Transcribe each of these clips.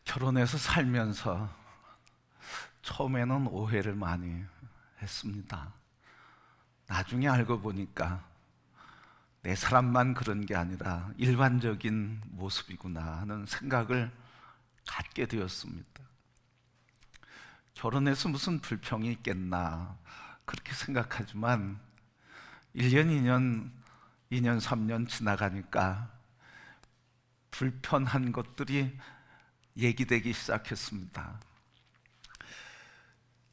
결혼해서 살면서 처음에는 오해를 많이 했습니다. 나중에 알고 보니까 내 사람만 그런 게 아니라 일반적인 모습이구나 하는 생각을 갖게 되었습니다. 결혼해서 무슨 불평이 있겠나 그렇게 생각하지만 1년, 2년, 3년 지나가니까 불편한 것들이 얘기되기 시작했습니다.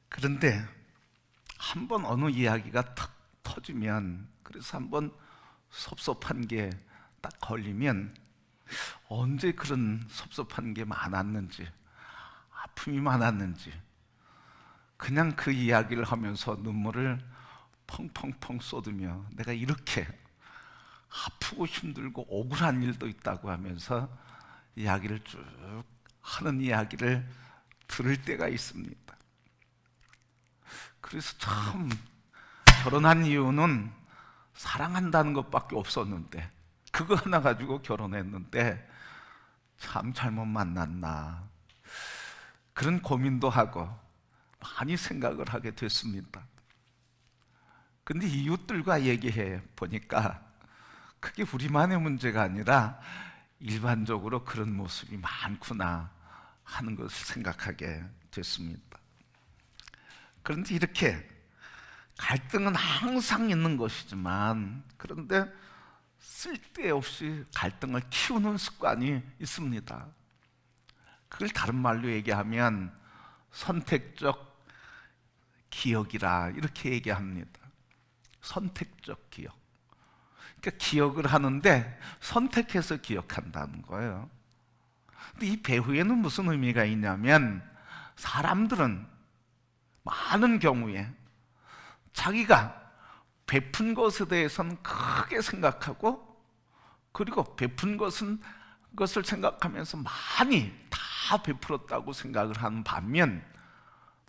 그런데 한번 어느 이야기가 탁 터지면, 그래서 한번 섭섭한 게 딱 걸리면 언제 그런 섭섭한 게 많았는지, 아픔이 많았는지 그냥 그 이야기를 하면서 눈물을 펑펑펑 쏟으며 내가 이렇게 아프고 힘들고 억울한 일도 있다고 하면서 이야기를 쭉 하는 이야기를 들을 때가 있습니다. 그래서 참 결혼한 이유는 사랑한다는 것밖에 없었는데, 그거 하나 가지고 결혼했는데 참 잘못 만났나 그런 고민도 하고 많이 생각을 하게 됐습니다. 근데 이웃들과 얘기해 보니까 그게 우리만의 문제가 아니라 일반적으로 그런 모습이 많구나 하는 것을 생각하게 됐습니다. 그런데 이렇게 갈등은 항상 있는 것이지만, 그런데 쓸데없이 갈등을 키우는 습관이 있습니다. 그걸 다른 말로 얘기하면 선택적 기억이라 이렇게 얘기합니다. 선택적 기억. 그러니까 기억을 하는데 선택해서 기억한다는 거예요. 근데 이 배후에는 무슨 의미가 있냐면, 사람들은 많은 경우에 자기가 베푼 것에 대해서는 크게 생각하고, 그리고 베푼 것을 생각하면서 많이 다 베풀었다고 생각을 하는 반면,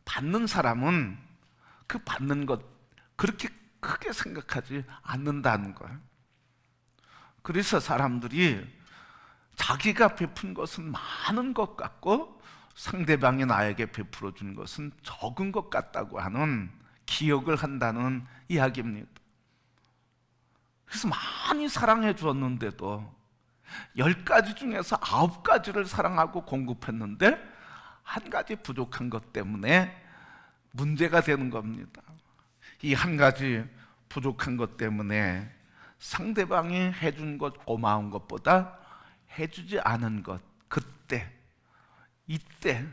받는 사람은 그 받는 것 그렇게 크게 생각하지 않는다는 거예요. 그래서 사람들이 자기가 베푼 것은 많은 것 같고 상대방이 나에게 베풀어 준 것은 적은 것 같다고 하는 기억을 한다는 이야기입니다. 그래서 많이 사랑해 주었는데도 10가지 중에서 9가지를 사랑하고 공급했는데 한 가지 부족한 것 때문에 문제가 되는 겁니다. 이 한 가지 부족한 것 때문에 상대방이 해준 것, 고마운 것보다 해주지 않은 것, 그때, 이때,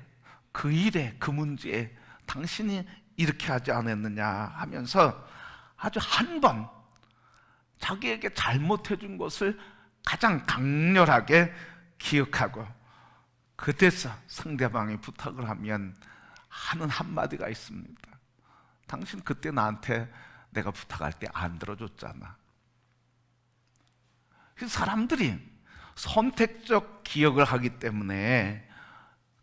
그 일에, 그 문제에 당신이 이렇게 하지 않았느냐 하면서 아주 한 번 자기에게 잘못해준 것을 가장 강렬하게 기억하고, 그때서 상대방이 부탁을 하면 하는 한마디가 있습니다. 당신 그때 나한테 내가 부탁할 때 안 들어줬잖아. 그래서 사람들이 선택적 기억을 하기 때문에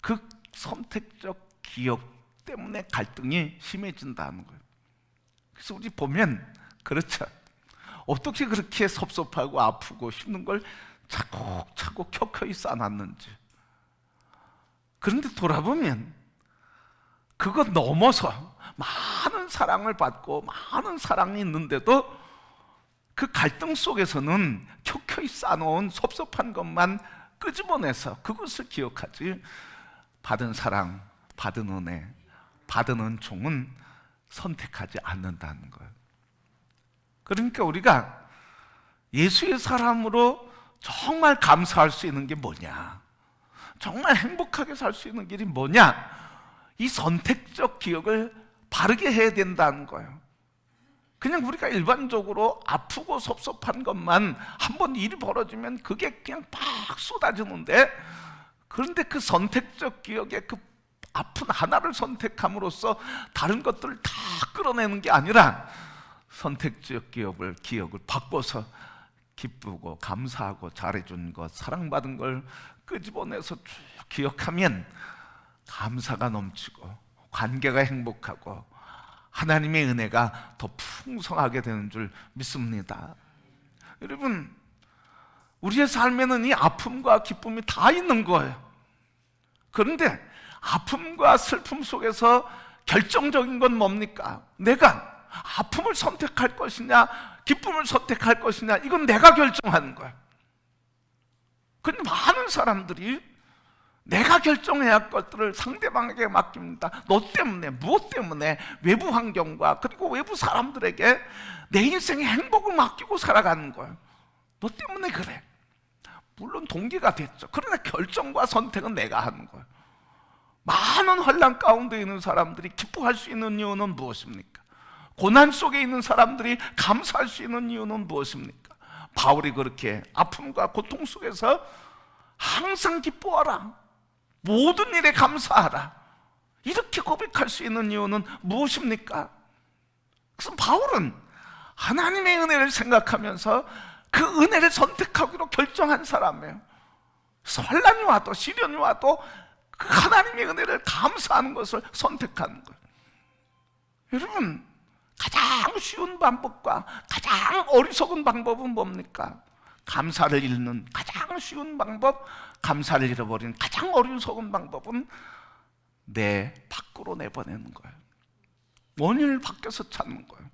그 선택적 기억 때문에 갈등이 심해진다는 거예요. 그래서 우리 보면 그렇죠. 어떻게 그렇게 섭섭하고 아프고 힘든 걸 차곡차곡 켜켜이 쌓아놨는지. 그런데 돌아보면 그거 넘어서 많은 사랑을 받고 많은 사랑이 있는데도 그 갈등 속에서는 켜켜이 쌓아놓은 섭섭한 것만 끄집어내서 그것을 기억하지, 받은 사랑, 받은 은혜, 받은 은총은 선택하지 않는다는 거예요. 그러니까 우리가 예수의 사람으로 정말 감사할 수 있는 게 뭐냐, 정말 행복하게 살 수 있는 길이 뭐냐, 이 선택적 기억을 바르게 해야 된다는 거예요. 그냥 우리가 일반적으로 아프고 섭섭한 것만 한번 일이 벌어지면 그게 그냥 팍 쏟아지는데, 그런데 그 선택적 기억에 그 아픈 하나를 선택함으로써 다른 것들을 다 끌어내는 게 아니라 선택적 기억을 바꿔서 기쁘고 감사하고 잘해준 것, 사랑받은 걸 끄집어내서 쭉 기억하면 감사가 넘치고 관계가 행복하고 하나님의 은혜가 더 풍성하게 되는 줄 믿습니다. 여러분, 우리의 삶에는 이 아픔과 기쁨이 다 있는 거예요. 그런데 아픔과 슬픔 속에서 결정적인 건 뭡니까? 내가 아픔을 선택할 것이냐 기쁨을 선택할 것이냐, 이건 내가 결정하는 거야. 그런데 많은 사람들이 내가 결정해야 할 것들을 상대방에게 맡깁니다. 너 때문에, 무엇 때문에, 외부 환경과 그리고 외부 사람들에게 내 인생의 행복을 맡기고 살아가는 거예요. 너 때문에 그래. 물론 동기가 됐죠. 그러나 결정과 선택은 내가 하는 거예요. 많은 혼란 가운데 있는 사람들이 기뻐할 수 있는 이유는 무엇입니까? 고난 속에 있는 사람들이 감사할 수 있는 이유는 무엇입니까? 바울이 그렇게 아픔과 고통 속에서 항상 기뻐하라, 모든 일에 감사하라, 이렇게 고백할 수 있는 이유는 무엇입니까? 그래서 바울은 하나님의 은혜를 생각하면서 그 은혜를 선택하기로 결정한 사람이에요. 그래서 환난이 와도 시련이 와도 그 하나님의 은혜를 감사하는 것을 선택하는 거예요. 여러분, 가장 쉬운 방법과 가장 어리석은 방법은 뭡니까? 감사를 잃는 가장 쉬운 방법, 감사를 잃어버리는 가장 어리석은 방법은 내 밖으로 내보내는 거예요. 원인을 밖에서 찾는 거예요.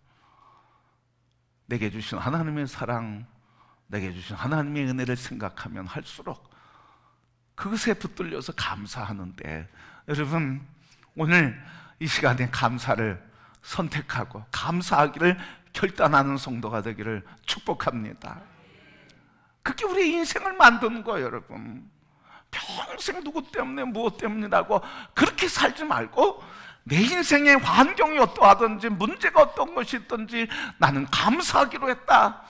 내게 주신 하나님의 사랑, 내게 주신 하나님의 은혜를 생각하면 할수록 그것에 붙들려서 감사하는데, 여러분 오늘 이 시간에 감사를 선택하고 감사하기를 결단하는 성도가 되기를 축복합니다. 그게 우리의 인생을 만드는 거예요. 여러분, 평생 누구 때문에 무엇 때문이라고 그렇게 살지 말고 내 인생의 환경이 어떠하든지 문제가 어떤 것이 있든지 나는 감사하기로 했다,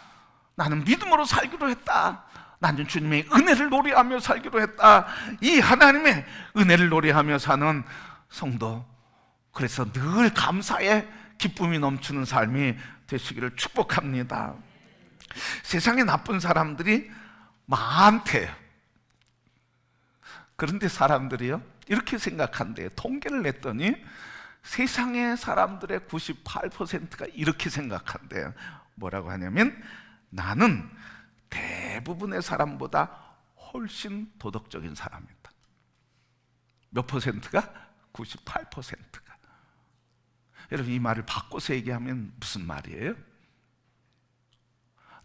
나는 믿음으로 살기로 했다, 나는 주님의 은혜를 노래하며 살기로 했다. 이 하나님의 은혜를 노래하며 사는 성도, 그래서 늘 감사에 기쁨이 넘치는 삶이 되시기를 축복합니다. 세상에 나쁜 사람들이 많대요. 그런데 사람들이요 이렇게 생각한대요. 통계를 냈더니 세상의 사람들의 98%가 이렇게 생각한대요. 뭐라고 하냐면, 나는 대부분의 사람보다 훨씬 도덕적인 사람이다. 몇 퍼센트가? 98%가. 여러분, 이 말을 바꿔서 얘기하면 무슨 말이에요?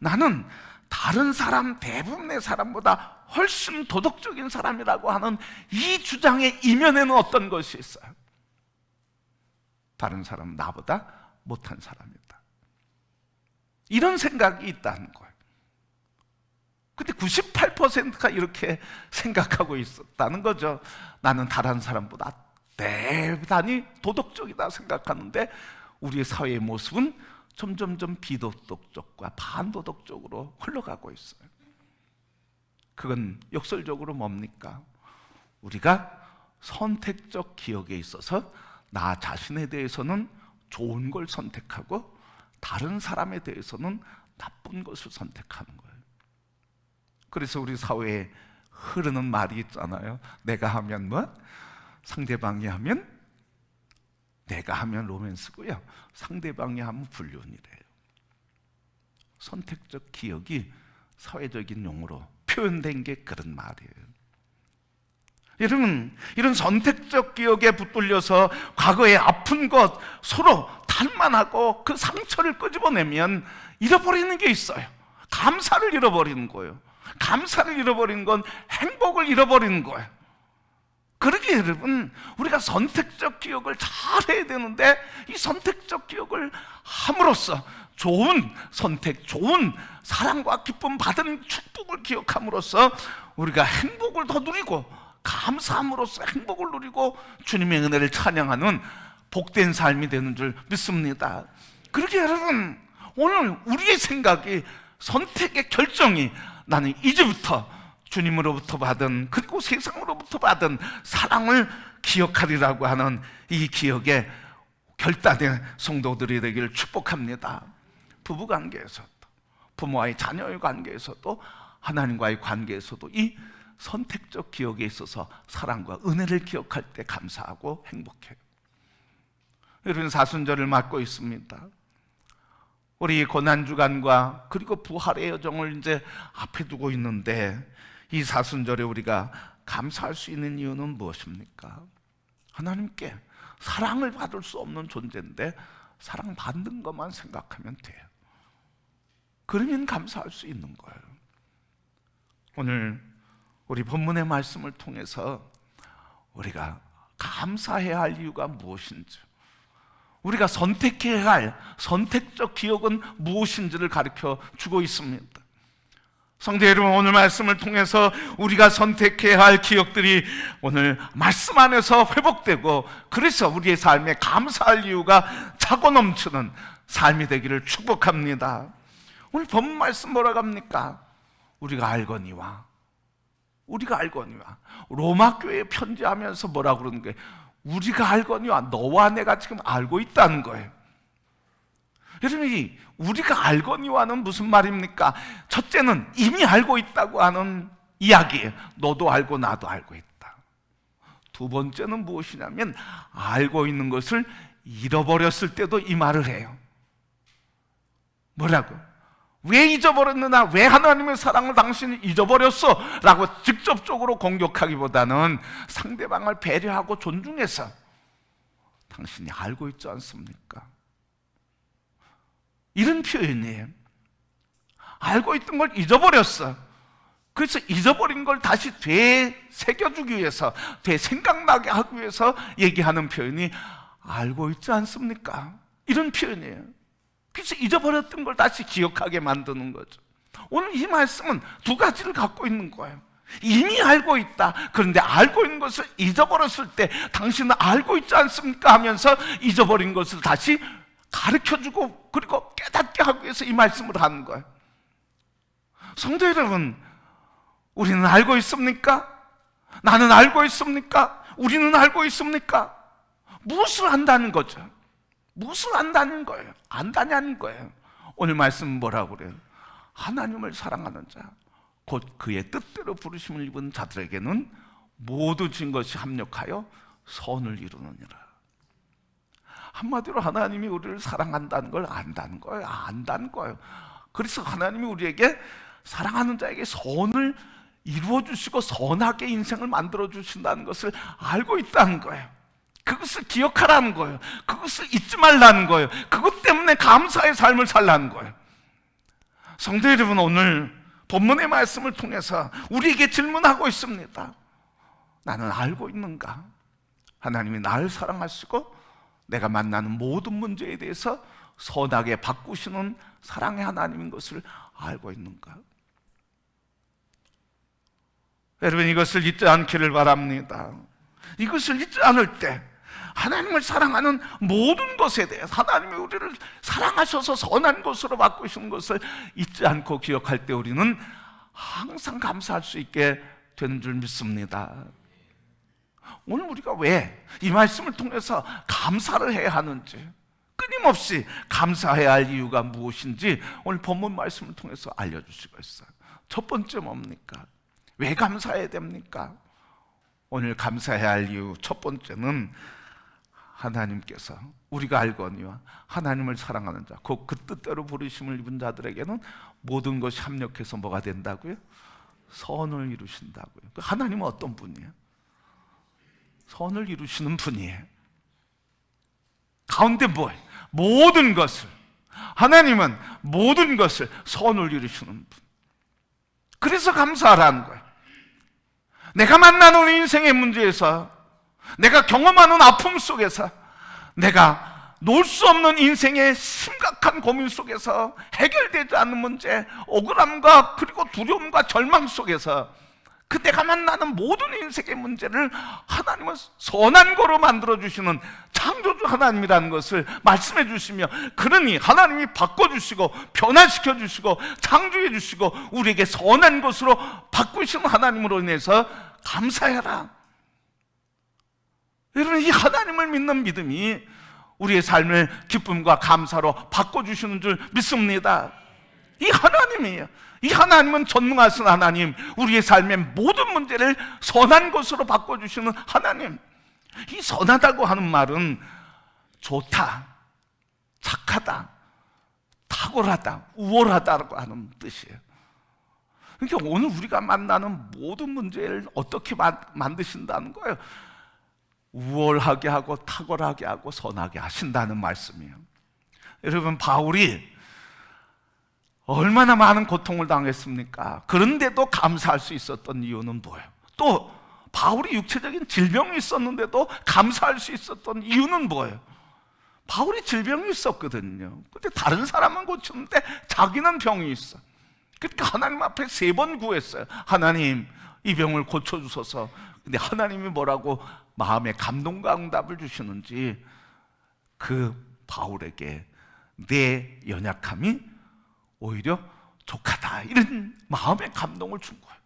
나는 다른 사람, 대부분의 사람보다 훨씬 도덕적인 사람이라고 하는 이 주장의 이면에는 어떤 것이 있어요? 다른 사람은 나보다 못한 사람이다, 이런 생각이 있다는 거예요. 근데 98%가 이렇게 생각하고 있었다는 거죠. 나는 다른 사람보다 대단히 도덕적이다 생각하는데 우리의 사회의 모습은 점점점 비도덕적과 반도덕적으로 흘러가고 있어요. 그건 역설적으로 뭡니까? 우리가 선택적 기억에 있어서 나 자신에 대해서는 좋은 걸 선택하고 다른 사람에 대해서는 나쁜 것을 선택하는 거예요. 그래서 우리 사회에 흐르는 말이 있잖아요. 내가 하면 뭐? 상대방이 하면? 내가 하면 로맨스고요, 상대방이 하면 불륜이래요. 선택적 기억이 사회적인 용어로 표현된 게 그런 말이에요. 여러분, 이런 선택적 기억에 붙들려서 과거의 아픈 것 서로 탓만하고 그 상처를 끄집어내면 잃어버리는 게 있어요. 감사를 잃어버리는 거예요. 감사를 잃어버리는 건 행복을 잃어버리는 거예요. 그러게 여러분, 우리가 선택적 기억을 잘 해야 되는데 이 선택적 기억을 함으로써 좋은 선택, 좋은 사랑과 기쁨 받은 축복을 기억함으로써 우리가 행복을 더 누리고 감사함으로써 행복을 누리고 주님의 은혜를 찬양하는 복된 삶이 되는 줄 믿습니다. 그러게 여러분, 오늘 우리의 생각이, 선택의 결정이 나는 이제부터 주님으로부터 받은, 그리고 세상으로부터 받은 사랑을 기억하리라고 하는 이 기억에 결단의 성도들이 되기를 축복합니다. 부부관계에서도, 부모와의 자녀의 관계에서도, 하나님과의 관계에서도 이 선택적 기억에 있어서 사랑과 은혜를 기억할 때 감사하고 행복해요. 여러분, 사순절을 맞고 있습니다. 우리 고난주간과 그리고 부활의 여정을 이제 앞에 두고 있는데, 이 사순절에 우리가 감사할 수 있는 이유는 무엇입니까? 하나님께 사랑을 받을 수 없는 존재인데 사랑받는 것만 생각하면 돼요. 그러면 감사할 수 있는 거예요. 오늘 우리 본문의 말씀을 통해서 우리가 감사해야 할 이유가 무엇인지, 우리가 선택해야 할 선택적 기억은 무엇인지를 가르쳐 주고 있습니다. 성도 여러분, 오늘 말씀을 통해서 우리가 선택해야 할 기억들이 오늘 말씀 안에서 회복되고, 그래서 우리의 삶에 감사할 이유가 차고 넘치는 삶이 되기를 축복합니다. 오늘 본문 말씀 뭐라고 합니까? 우리가 알거니와 로마 교회에 편지하면서 뭐라고 그러는 거예요? 우리가 알거니와, 너와 내가 지금 알고 있다는 거예요. 여러분, 우리가 알거니와는 무슨 말입니까? 첫째는 이미 알고 있다고 하는 이야기예요. 너도 알고 나도 알고 있다. 두 번째는 무엇이냐면 알고 있는 것을 잃어버렸을 때도 이 말을 해요. 뭐라고? 왜 잊어버렸느냐? 왜 하나님의 사랑을 당신이 잊어버렸어? 라고 직접적으로 공격하기보다는 상대방을 배려하고 존중해서, 당신이 알고 있지 않습니까? 이런 표현이에요. 알고 있던 걸 잊어버렸어. 그래서 잊어버린 걸 다시 되새겨주기 위해서, 되생각나게 하기 위해서 얘기하는 표현이 알고 있지 않습니까? 이런 표현이에요. 그래서 잊어버렸던 걸 다시 기억하게 만드는 거죠. 오늘 이 말씀은 두 가지를 갖고 있는 거예요. 이미 알고 있다. 그런데 알고 있는 것을 잊어버렸을 때 당신은 알고 있지 않습니까? 하면서 잊어버린 것을 다시 가르쳐주고, 그리고 깨닫게 하기 위해서 이 말씀을 하는 거예요. 성도 여러분, 우리는 알고 있습니까? 나는 알고 있습니까? 우리는 알고 있습니까? 무엇을 안다는 거죠? 무엇을 안다는 거예요? 안다냐는 거예요. 오늘 말씀은 뭐라고 그래요? 하나님을 사랑하는 자, 곧 그의 뜻대로 부르심을 입은 자들에게는 모두 진 것이 합력하여 선을 이루느니라. 한마디로 하나님이 우리를 사랑한다는 걸 안다는 거예요. 안다는 거예요. 그래서 하나님이 우리에게, 사랑하는 자에게 선을 이루어 주시고 선하게 인생을 만들어 주신다는 것을 알고 있다는 거예요. 그것을 기억하라는 거예요. 그것을 잊지 말라는 거예요. 그것 때문에 감사의 삶을 살라는 거예요. 성도 여러분, 오늘 본문의 말씀을 통해서 우리에게 질문하고 있습니다. 나는 알고 있는가? 하나님이 나를 사랑하시고 내가 만나는 모든 문제에 대해서 선하게 바꾸시는 사랑의 하나님인 것을 알고 있는가? 여러분, 이것을 잊지 않기를 바랍니다. 이것을 잊지 않을 때 하나님을 사랑하는 모든 것에 대해서, 하나님이 우리를 사랑하셔서 선한 것으로 바꾸시는 것을 잊지 않고 기억할 때 우리는 항상 감사할 수 있게 되는 줄 믿습니다. 오늘 우리가 왜 이 말씀을 통해서 감사를 해야 하는지, 끊임없이 감사해야 할 이유가 무엇인지 오늘 본문 말씀을 통해서 알려주시고 있어요. 첫 번째 뭡니까? 왜 감사해야 됩니까? 오늘 감사해야 할 이유 첫 번째는, 하나님께서 우리가 알거니와 하나님을 사랑하는 자, 곧 그 뜻대로 부르심을 입은 자들에게는 모든 것이 합력해서 뭐가 된다고요? 선을 이루신다고요. 하나님은 어떤 분이에요? 선을 이루시는 분이에요. 가운데 뭐예요? 모든 것을, 하나님은 모든 것을 선을 이루시는 분. 그래서 감사하라는 거예요. 내가 만나는 인생의 문제에서, 내가 경험하는 아픔 속에서, 내가 놓을 수 없는 인생의 심각한 고민 속에서, 해결되지 않는 문제, 억울함과 그리고 두려움과 절망 속에서 그 내가 만나는 모든 인생의 문제를 하나님은 선한 거로 만들어주시는 창조주 하나님이라는 것을 말씀해 주시며, 그러니 하나님이 바꿔주시고 변화시켜주시고 창조해주시고 우리에게 선한 것으로 바꾸시는 하나님으로 인해서 감사해라. 여러분, 이 하나님을 믿는 믿음이 우리의 삶을 기쁨과 감사로 바꿔주시는 줄 믿습니다. 이 하나님이에요. 이 하나님은 전능하신 하나님, 우리의 삶의 모든 문제를 선한 것으로 바꿔주시는 하나님. 이 선하다고 하는 말은 좋다, 착하다, 탁월하다, 우월하다고 하는 뜻이에요. 그러니까 오늘 우리가 만나는 모든 문제를 어떻게 만드신다는 거예요? 우월하게 하고 탁월하게 하고 선하게 하신다는 말씀이에요. 여러분, 바울이 얼마나 많은 고통을 당했습니까? 그런데도 감사할 수 있었던 이유는 뭐예요? 또 바울이 육체적인 질병이 있었는데도 감사할 수 있었던 이유는 뭐예요? 바울이 질병이 있었거든요. 근데 다른 사람은 고쳤는데 자기는 병이 있어. 그러니까 하나님 앞에 3번 구했어요. 하나님, 이 병을 고쳐주소서. 근데 하나님이 뭐라고 마음에 감동과 응답을 주시는지 그 바울에게 내 연약함이 오히려 족하다, 이런 마음의 감동을 준 거예요.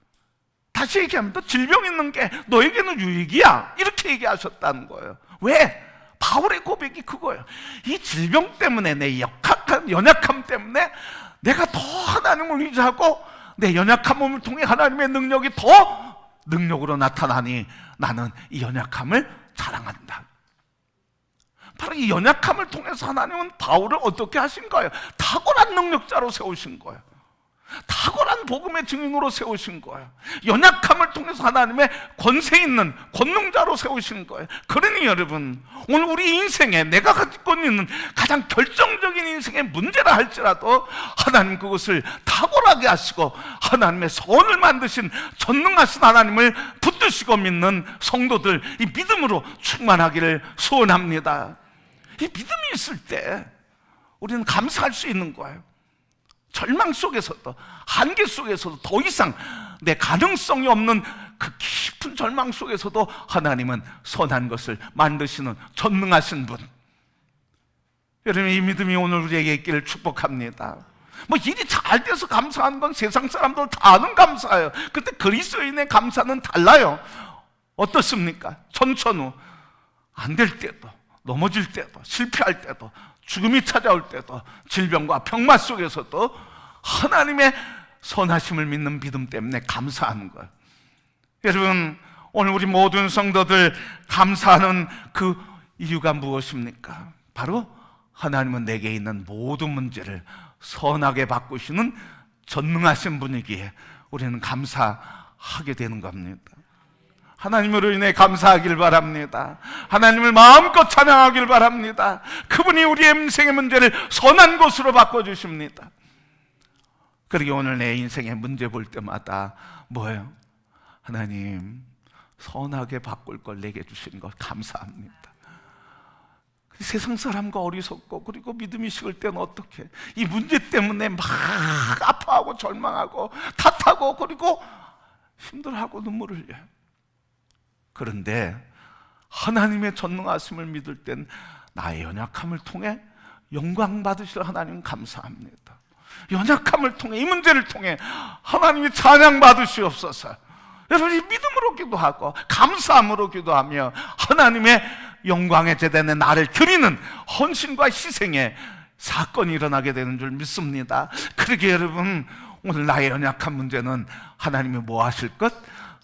다시 얘기하면 너 질병 있는 게 너에게는 유익이야, 이렇게 얘기하셨다는 거예요. 왜? 바울의 고백이 그거예요. 이 질병 때문에, 내 연약함 때문에 내가 더 하나님을 의지하고 내 연약한 몸을 통해 하나님의 능력이 더 능력으로 나타나니 나는 이 연약함을 자랑한다. 바로 이 연약함을 통해서 하나님은 바울을 어떻게 하신 거예요? 탁월한 능력자로 세우신 거예요. 탁월한 복음의 증인으로 세우신 거예요. 연약함을 통해서 하나님의 권세 있는 권능자로 세우신 거예요. 그러니 여러분, 오늘 우리 인생에 내가 가지고 있는 가장 결정적인 인생의 문제라 할지라도 하나님 그것을 탁월하게 하시고 하나님의 선을 만드신 전능하신 하나님을 붙드시고 믿는 성도들, 이 믿음으로 충만하기를 소원합니다. 이 믿음이 있을 때 우리는 감사할 수 있는 거예요. 절망 속에서도, 한계 속에서도, 더 이상 내 가능성이 없는 그 깊은 절망 속에서도 하나님은 선한 것을 만드시는 전능하신 분. 여러분, 이 믿음이 오늘 우리에게 있기를 축복합니다. 뭐 일이 잘 돼서 감사하는 건 세상 사람들 다 아는 감사예요. 근데 그리스도인의 감사는 달라요. 어떻습니까? 천천후 안 될 때도, 넘어질 때도, 실패할 때도, 죽음이 찾아올 때도, 질병과 병마 속에서도 하나님의 선하심을 믿는 믿음 때문에 감사하는 거예요. 여러분, 오늘 우리 모든 성도들 감사하는 그 이유가 무엇입니까? 바로 하나님은 내게 있는 모든 문제를 선하게 바꾸시는 전능하신 분이기에 우리는 감사하게 되는 겁니다. 하나님으로 인해 감사하길 바랍니다. 하나님을 마음껏 찬양하길 바랍니다. 그분이 우리의 인생의 문제를 선한 것으로 바꿔주십니다. 그러게 오늘 내 인생의 문제 볼 때마다 뭐예요? 하나님, 선하게 바꿀 걸 내게 주신 것 감사합니다. 세상 사람과 어리석고 그리고 믿음이 식을 때는 어떻게? 이 문제 때문에 막 아파하고 절망하고 탓하고 그리고 힘들어하고 눈물을 흘려요. 그런데 하나님의 전능하심을 믿을 땐 나의 연약함을 통해 영광 받으실 하나님 감사합니다. 연약함을 통해, 이 문제를 통해 하나님이 찬양 받으시옵소서. 여러분이 믿음으로 기도하고 감사함으로 기도하며 하나님의 영광의 제단에 나를 드리는 헌신과 희생의 사건이 일어나게 되는 줄 믿습니다. 그러게 여러분, 오늘 나의 연약한 문제는 하나님이 뭐 하실 것?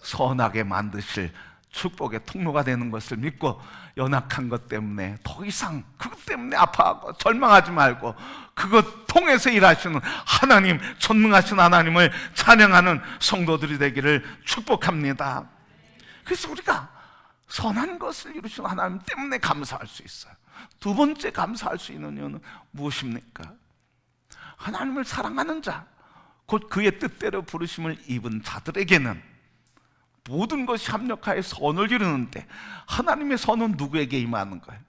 선하게 만드실 축복의 통로가 되는 것을 믿고 연약한 것 때문에 더 이상 그것 때문에 아파하고 절망하지 말고 그것 통해서 일하시는 하나님, 전능하신 하나님을 찬양하는 성도들이 되기를 축복합니다. 그래서 우리가 선한 것을 이루신 하나님 때문에 감사할 수 있어요. 두 번째 감사할 수 있는 이유는 무엇입니까? 하나님을 사랑하는 자, 곧 그의 뜻대로 부르심을 입은 자들에게는 모든 것이 합력하여 선을 이루는데 하나님의 선은 누구에게 임하는 거예요?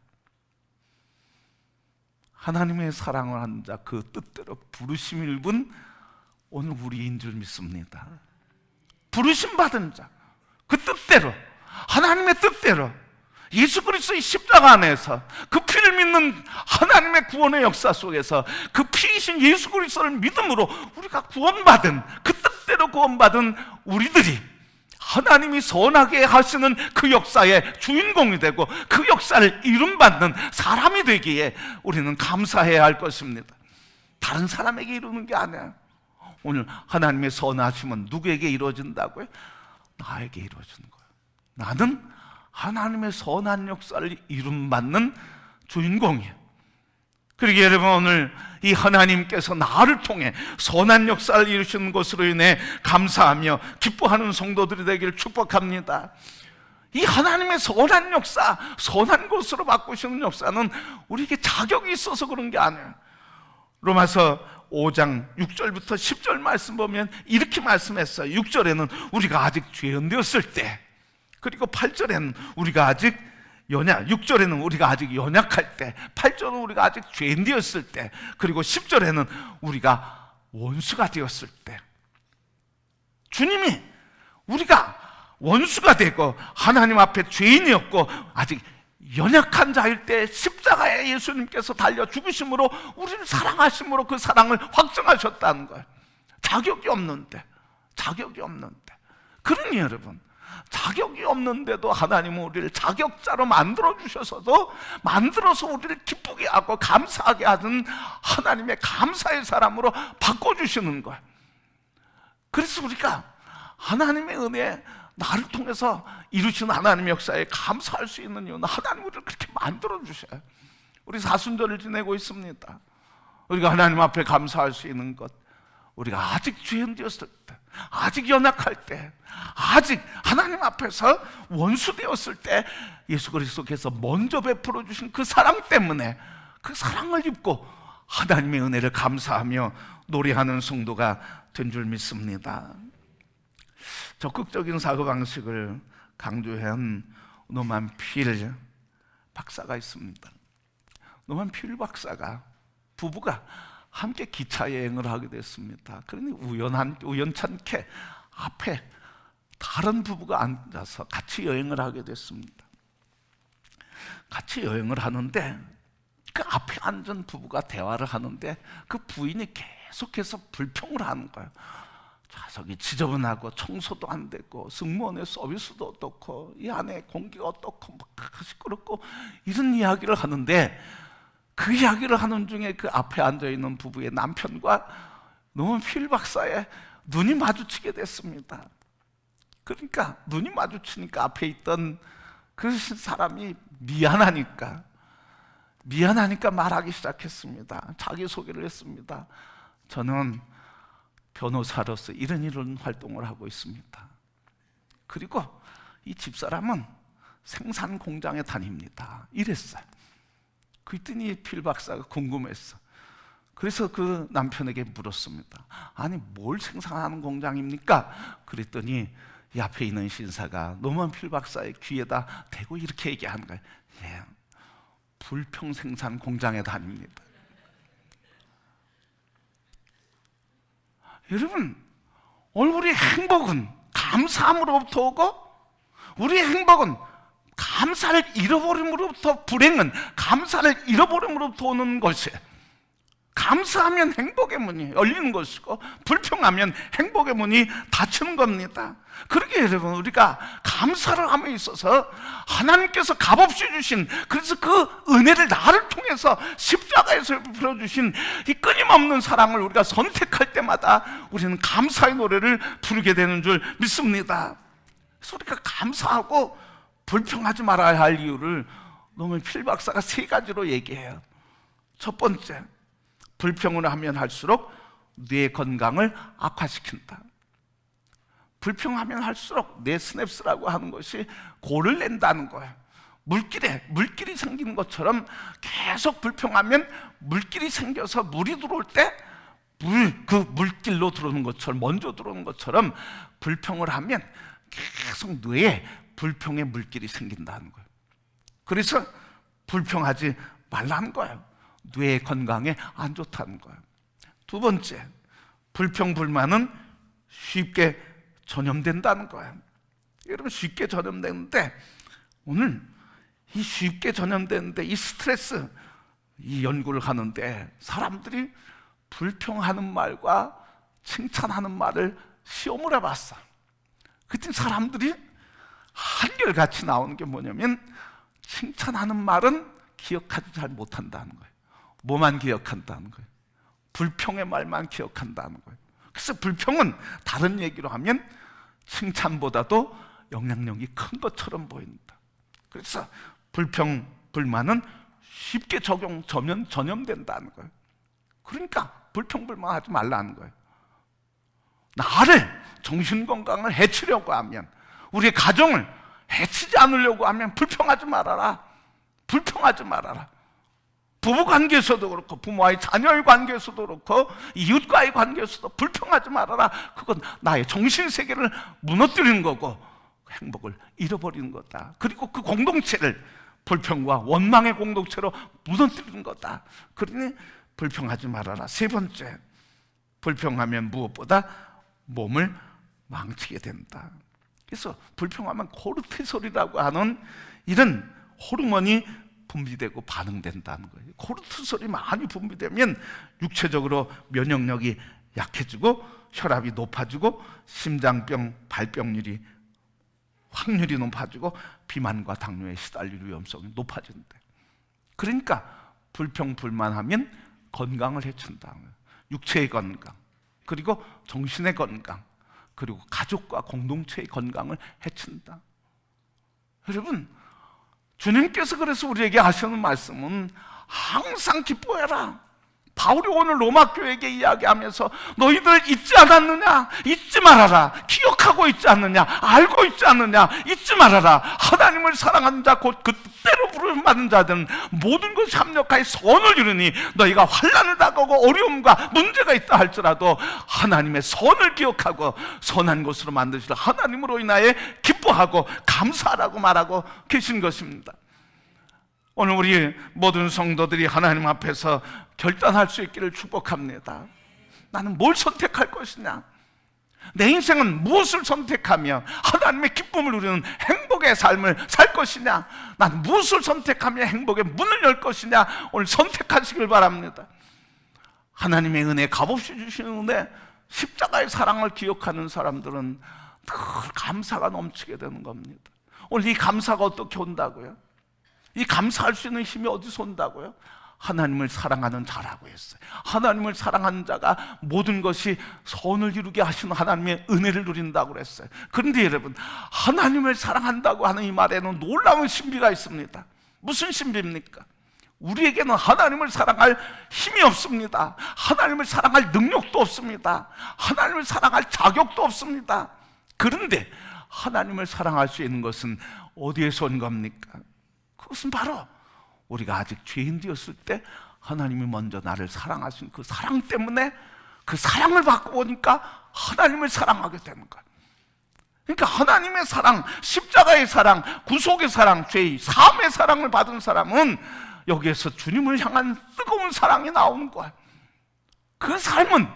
하나님의 사랑을 하는 자, 그 뜻대로 부르심을 입은 오늘 우리인 줄 믿습니다. 부르심 받은 자, 그 뜻대로, 하나님의 뜻대로 예수 그리스도의 십자가 안에서 그 피를 믿는 하나님의 구원의 역사 속에서 그 피이신 예수 그리스도를 믿음으로 우리가 구원받은, 그 뜻대로 구원받은 우리들이 하나님이 선하게 하시는 그 역사의 주인공이 되고 그 역사를 이름받는 사람이 되기에 우리는 감사해야 할 것입니다. 다른 사람에게 이루는 게 아니야. 오늘 하나님의 선하심은 누구에게 이루어진다고요? 나에게 이루어지는 거예요. 나는 하나님의 선한 역사를 이름받는 주인공이에요. 그러기에 여러분, 오늘 이 하나님께서 나를 통해 선한 역사를 이루시는 것으로 인해 감사하며 기뻐하는 성도들이 되기를 축복합니다. 이 하나님의 선한 역사, 선한 것으로 바꾸시는 역사는 우리에게 자격이 있어서 그런 게 아니에요. 로마서 5장 6절부터 10절 말씀 보면 이렇게 말씀했어요. 6절에는 우리가 아직 죄인 되었을 때, 그리고 8절에는 우리가 아직 6절에는 우리가 아직 연약할 때, 8절은 우리가 아직 죄인 되었을 때, 그리고 10절에는 우리가 원수가 되었을 때, 주님이 우리가 원수가 되고 하나님 앞에 죄인이었고 아직 연약한 자일 때 십자가에 예수님께서 달려 죽으심으로 우리를 사랑하심으로 그 사랑을 확증하셨다는 거예요. 자격이 없는데, 그러니 여러분, 자격이 없는데도 하나님은 우리를 자격자로 만들어서 우리를 기쁘게 하고 감사하게 하는 하나님의 감사의 사람으로 바꿔주시는 거예요. 그래서 우리가 하나님의 은혜에 나를 통해서 이루신 하나님의 역사에 감사할 수 있는 이유는 하나님 우리를 그렇게 만들어주셔요. 우리 사순절을 지내고 있습니다. 우리가 하나님 앞에 감사할 수 있는 것, 우리가 아직 죄인 되었을 때, 아직 연약할 때, 아직 하나님 앞에서 원수 되었을 때 예수 그리스도께서 먼저 베풀어 주신 그 사랑 때문에 그 사랑을 입고 하나님의 은혜를 감사하며 노래하는 성도가 된 줄 믿습니다. 적극적인 사고방식을 강조한 노만 필 박사가 있습니다. 노만 필 박사가 부부가 함께 기차 여행을 하게 됐습니다. 그러니 우연찮게 앞에 다른 부부가 앉아서 같이 여행을 하게 됐습니다. 같이 여행을 하는데 그 앞에 앉은 부부가 대화를 하는데 그 부인이 계속해서 불평을 하는 거예요. 좌석이 지저분하고 청소도 안 되고 승무원의 서비스도 어떻고 이 안에 공기가 어떻고 막 시끄럽고 이런 이야기를 하는데, 그 이야기를 하는 중에 그 앞에 앉아있는 부부의 남편과 노만 필 박사의 눈이 마주치게 됐습니다. 그러니까 눈이 마주치니까 앞에 있던 그 사람이 미안하니까 말하기 시작했습니다. 자기소개를 했습니다. 저는 변호사로서 이런 활동을 하고 있습니다. 그리고 이 집사람은 생산 공장에 다닙니다. 이랬어요. 그랬더니 필 박사가 궁금했어. 그래서 그 남편에게 물었습니다. 아니, 뭘 생산하는 공장입니까? 그랬더니 이 앞에 있는 신사가 노만 필 박사의 귀에다 대고 이렇게 얘기하는 거예요. 예, 불평 생산 공장에 다닙니다. 여러분, 오늘 우리의 행복은 감사함으로부터 오고, 우리의 행복은 감사를 잃어버림으로부터, 불행은 감사를 잃어버림으로부터 오는 것이에요. 감사하면 행복의 문이 열리는 것이고, 불평하면 행복의 문이 닫히는 겁니다. 그러기에 여러분, 우리가 감사를 함에 있어서 하나님께서 값없이 주신, 그래서 그 은혜를 나를 통해서 십자가에서 베풀어주신 이 끊임없는 사랑을 우리가 선택할 때마다 우리는 감사의 노래를 부르게 되는 줄 믿습니다. 그래서 우리가 감사하고 불평하지 말아야 할 이유를 노만 필 박사가 3가지로 얘기해요. 첫 번째, 불평을 하면 할수록 뇌 건강을 악화시킨다. 불평하면 할수록 뇌 스냅스라고 하는 것이 골을 낸다는 거예요. 물길이 생기는 것처럼 계속 불평하면 물길이 생겨서 물이 들어올 때 그 물길로 들어오는 것처럼, 먼저 들어오는 것처럼 불평을 하면 계속 뇌에 불평의 물길이 생긴다는 거예요. 그래서 불평하지 말라는 거예요. 뇌 건강에 안 좋다는 거예요. 두 번째, 불평, 불만은 쉽게 전염된다는 거예요. 여러분, 쉽게 전염되는데, 오늘 이 쉽게 전염되는데 이 스트레스, 이 연구를 하는데 사람들이 불평하는 말과 칭찬하는 말을 시험을 해봤어. 그때 사람들이 한결같이 나오는 게 뭐냐면, 칭찬하는 말은 기억하지 잘 못한다는 거예요. 뭐만 기억한다는 거예요? 불평의 말만 기억한다는 거예요. 그래서 불평은 다른 얘기로 하면 칭찬보다도 영향력이 큰 것처럼 보인다. 그래서 불평, 불만은 쉽게 전염된다는 거예요. 그러니까 불평불만하지 말라는 거예요. 나를 정신건강을 해치려고 하면, 우리의 가정을 해치지 않으려고 하면 불평하지 말아라. 불평하지 말아라. 부부관계에서도 그렇고, 부모와의 자녀의 관계에서도 그렇고, 이웃과의 관계에서도 불평하지 말아라. 그건 나의 정신세계를 무너뜨리는 거고 행복을 잃어버리는 거다. 그리고 그 공동체를 불평과 원망의 공동체로 무너뜨리는 거다. 그러니 불평하지 말아라. 세 번째, 불평하면 무엇보다 몸을 망치게 된다. 그래서 불평하면 코르티솔이라고 하는 이런 호르몬이 분비되고 반응된다는 거예요. 코르티솔이 많이 분비되면 육체적으로 면역력이 약해지고 혈압이 높아지고 심장병 발병률이 확률이 높아지고 비만과 당뇨에 시달릴 위험성이 높아진대. 그러니까 불평불만하면 건강을 해친다. 육체의 건강, 그리고 정신의 건강, 그리고 가족과 공동체의 건강을 해친다. 여러분, 주님께서 그래서 우리에게 하시는 말씀은 항상 기뻐해라. 바울이 오늘 로마 교회에게 이야기하면서 너희들 잊지 않았느냐? 잊지 말아라. 기억하고 있지 않느냐? 알고 있지 않느냐? 잊지 말아라. 하나님을 사랑하는 자, 곧 그 뜻대로 부름받은 자들은 모든 것이 합력하여 선을 이루니 너희가 환난을 당하고 어려움과 문제가 있다 할지라도 하나님의 선을 기억하고 선한 것으로 만드시라 하나님으로 인하여 기뻐하고 감사하라고 말하고 계신 것입니다. 오늘 우리 모든 성도들이 하나님 앞에서 결단할 수 있기를 축복합니다. 나는 뭘 선택할 것이냐? 내 인생은 무엇을 선택하며 하나님의 기쁨을 누리는 행복의 삶을 살 것이냐? 나는 무엇을 선택하며 행복의 문을 열 것이냐? 오늘 선택하시길 바랍니다. 하나님의 은혜, 값없이 주시는 은혜, 십자가의 사랑을 기억하는 사람들은 늘 감사가 넘치게 되는 겁니다. 오늘 이 감사가 어떻게 온다고요? 이 감사할 수 있는 힘이 어디서 온다고요? 하나님을 사랑하는 자라고 했어요. 하나님을 사랑하는 자가 모든 것이 선을 이루게 하시는 하나님의 은혜를 누린다고 그랬어요. 그런데 여러분, 하나님을 사랑한다고 하는 이 말에는 놀라운 신비가 있습니다. 무슨 신비입니까? 우리에게는 하나님을 사랑할 힘이 없습니다. 하나님을 사랑할 능력도 없습니다. 하나님을 사랑할 자격도 없습니다. 그런데 하나님을 사랑할 수 있는 것은 어디에서 온 겁니까? 그것은 바로 우리가 아직 죄인 되었을 때 하나님이 먼저 나를 사랑하신 그 사랑 때문에, 그 사랑을 받고 보니까 하나님을 사랑하게 되는 거예요. 그러니까 하나님의 사랑, 십자가의 사랑, 구속의 사랑, 죄의 사함의 사랑을 받은 사람은 여기에서 주님을 향한 뜨거운 사랑이 나오는 거예요. 그 삶은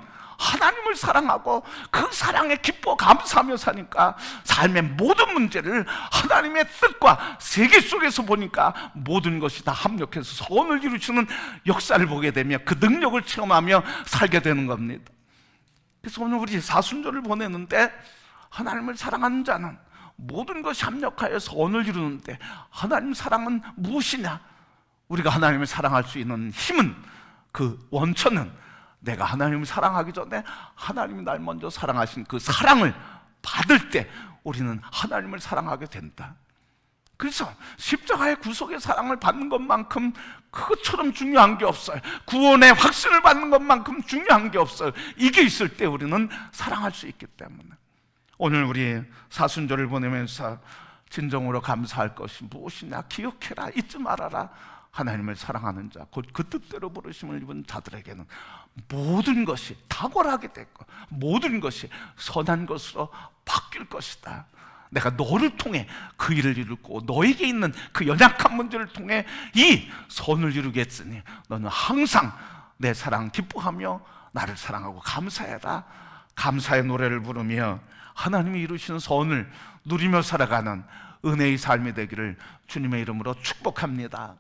하나님을 사랑하고 그 사랑에 기뻐 감사하며 사니까 삶의 모든 문제를 하나님의 뜻과 세계 속에서 보니까 모든 것이 다 합력해서 선을 이루시는 역사를 보게 되며 그 능력을 체험하며 살게 되는 겁니다. 그래서 오늘 우리 사순절을 보내는데 하나님을 사랑하는 자는 모든 것이 합력하여 선을 이루는데 하나님 사랑은 무엇이냐? 우리가 하나님을 사랑할 수 있는 힘은, 그 원천은 내가 하나님을 사랑하기 전에 하나님이 날 먼저 사랑하신 그 사랑을 받을 때 우리는 하나님을 사랑하게 된다. 그래서 십자가의 구속의 사랑을 받는 것만큼 그것처럼 중요한 게 없어요. 구원의 확신을 받는 것만큼 중요한 게 없어요. 이게 있을 때 우리는 사랑할 수 있기 때문에 오늘 우리 사순절을 보내면서 진정으로 감사할 것이 무엇이냐? 기억해라, 잊지 말아라. 하나님을 사랑하는 자, 곧 그 뜻대로 부르심을 입은 자들에게는 모든 것이 탁월하게 됐고 모든 것이 선한 것으로 바뀔 것이다. 내가 너를 통해 그 일을 이루고 너에게 있는 그 연약한 문제를 통해 이 선을 이루겠으니 너는 항상 내 사랑 기뻐하며 나를 사랑하고 감사해라. 감사의 노래를 부르며 하나님이 이루시는 선을 누리며 살아가는 은혜의 삶이 되기를 주님의 이름으로 축복합니다.